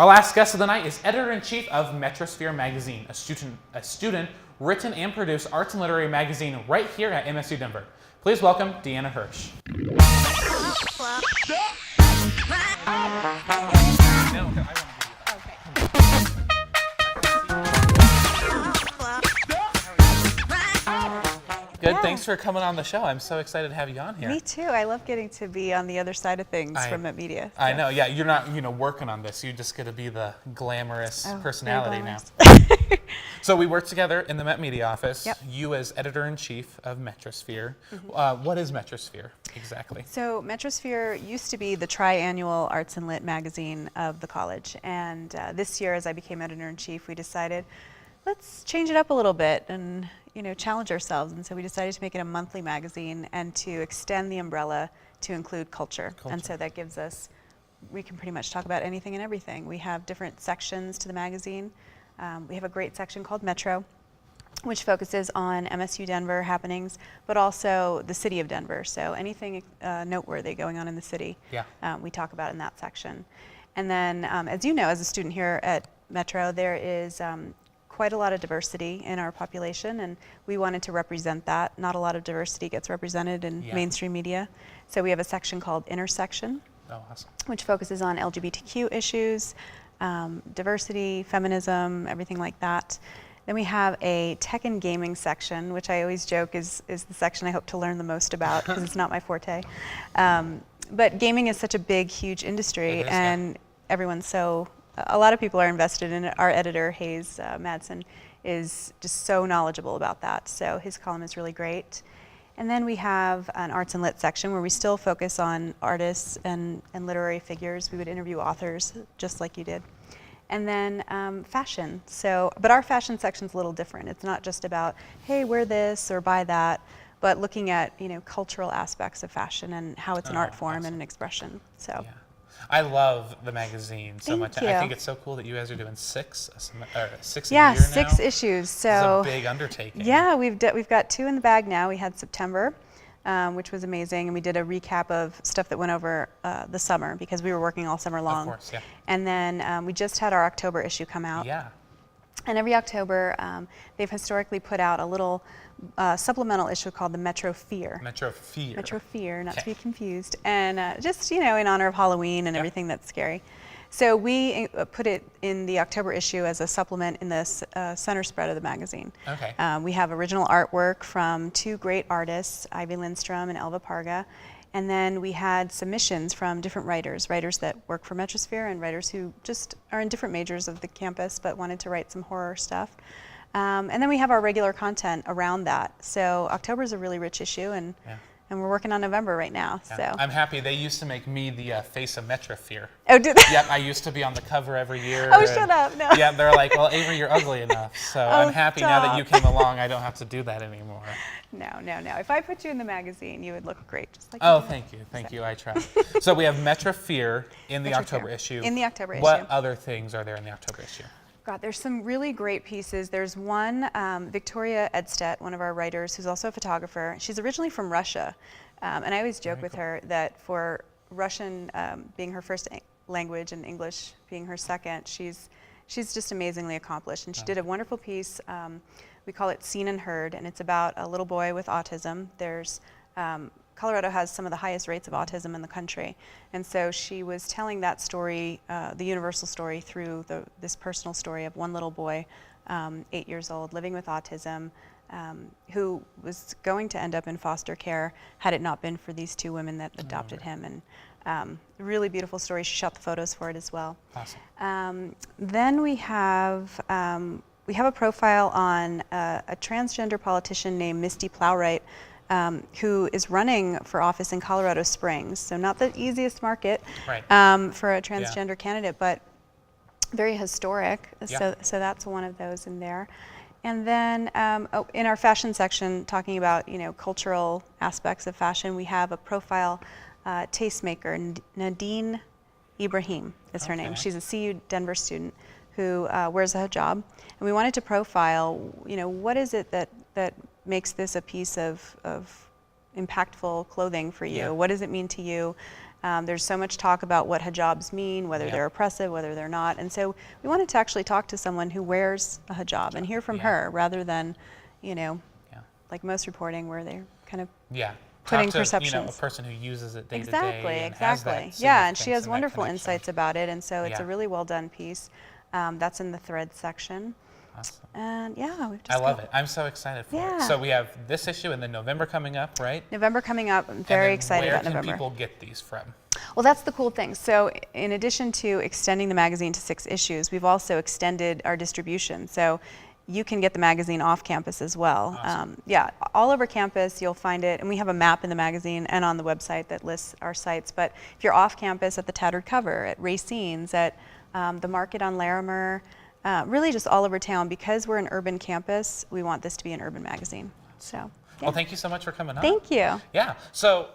Our last guest of the night is editor-in-chief of Metrosphere magazine, a student written and produced arts and literary magazine right here at MSU Denver. Please welcome Deanna Hirsch. Good. Yeah. Thanks for coming on the show. I'm so excited to have you on here. Me too. I love getting to be on the other side of things from Met Media. So. I know. Yeah, you're not, working on this. You just get to be the glamorous personality now. So we work together in the Met Media office. Yep. You as editor-in-chief of Metrosphere. Mm-hmm. What is Metrosphere exactly? So Metrosphere used to be the tri-annual arts and lit magazine of the college, and this year, as I became editor-in-chief, we decided let's change it up a little bit and challenge ourselves. And so we decided to make it a monthly magazine and to extend the umbrella to include culture. And so that gives us, we can pretty much talk about anything and everything. We have different sections to the magazine. We have a great section called Metro, which focuses on MSU Denver happenings, but also the city of Denver. So anything noteworthy going on in the city, we talk about in that section. And then, as you know, as a student here at Metro, there is quite a lot of diversity in our population, and we wanted to represent that. Not a lot of diversity gets represented in mainstream media. So we have a section called Intersection, which focuses on LGBTQ issues, diversity, feminism, everything like that. Then we have a tech and gaming section, which I always joke is the section I hope to learn the most about because it's not my forte. But gaming is such a big, huge industry, and everyone's a lot of people are invested in it. Our editor, Hayes Madsen, is just so knowledgeable about that. So his column is really great. And then we have an arts and lit section where we still focus on artists and literary figures. We would interview authors just like you did. And then fashion. But our fashion section's a little different. It's not just about, hey, wear this or buy that, but looking at cultural aspects of fashion and how it's an art form and an expression. So. Yeah. I love the magazine so much. Thank you. I think it's so cool that you guys are doing six a year now. 6 issues. So it's a big undertaking. Yeah, we've got 2 in the bag now. We had September, which was amazing, and we did a recap of stuff that went over the summer because we were working all summer long. Of course, yeah. And then we just had our October issue come out. Yeah. And every October, they've historically put out a little supplemental issue called the Metrosphere. Metrosphere, not to be confused. And just, in honor of Halloween and everything that's scary. So we put it in the October issue as a supplement in the center spread of the magazine. Okay. We have original artwork from 2 great artists, Ivy Lindstrom and Elva Parga. And then we had submissions from different writers that work for Metrosphere and writers who just are in different majors of the campus but wanted to write some horror stuff. And then we have our regular content around that. So October is a really rich issue, and we're working on November right now. Yeah. So I'm happy. They used to make me the face of Metrosphere. Oh, did they? Yep, I used to be on the cover every year. Oh, shut up! No. Yeah, they're like, well, Avery, you're ugly enough. So I'm happy now that you came along. I don't have to do that anymore. No. If I put you in the magazine, you would look great, just like. Oh, thank you. I try. So we have Metrosphere in the October issue. In the October issue. What other things are there in the October issue? God, there's some really great pieces. There's one, Victoria Edstedt, one of our writers, who's also a photographer. She's originally from Russia, and I always joke with her that for Russian being her first language and English being her second, she's just amazingly accomplished. And she did a wonderful piece. We call it Seen and Heard, and it's about a little boy with autism. Colorado has some of the highest rates of autism in the country. And so she was telling that story, the universal story, through this personal story of one little boy, 8 years old, living with autism, who was going to end up in foster care had it not been for these 2 women that adopted him. And really beautiful story. She shot the photos for it as well. Awesome. Then we have a profile on a transgender politician named Misty Plowright, who is running for office in Colorado Springs. So not the easiest market for a transgender candidate, but very historic. So that's one of those in there. And then in our fashion section, talking about cultural aspects of fashion, we have a profile tastemaker, Nadine Ibrahim is her name. She's a CU Denver student who wears a hijab. And we wanted to profile, what is it that makes this a piece of impactful clothing for you? What does it mean to you? There's so much talk about what hijabs mean, whether Yeah. they're oppressive, whether they're not. And so we wanted to actually talk to someone who wears a hijab and hear from Yeah. her rather than, you know, Yeah. like most reporting where they're kind of Yeah. putting Talk to, perceptions. a person who uses it day to Exactly, day and has that exactly. Yeah, and she significance has and that wonderful connection. insights about it, and so it's Yeah. a really well done piece. That's in the thread section. Awesome. And yeah, we've I just love got it. I'm so excited for it. Yeah. So we have this issue and then November coming up, right? November coming up. I'm very excited about Where November. can people get these from? Well, that's the cool thing. So in addition to extending the magazine to 6 issues, we've also extended our distribution. So you can get the magazine off campus as well. Awesome. Yeah, all over campus you'll find it, and we have a map in the magazine and on the website that lists our sites. But if you're off campus, at the Tattered Cover, at Racine's, at the Market on Larimer, really just all over town, because we're an urban campus, we want this to be an urban magazine. So, yeah. Well, thank you so much for coming on. Thank you. Yeah. So.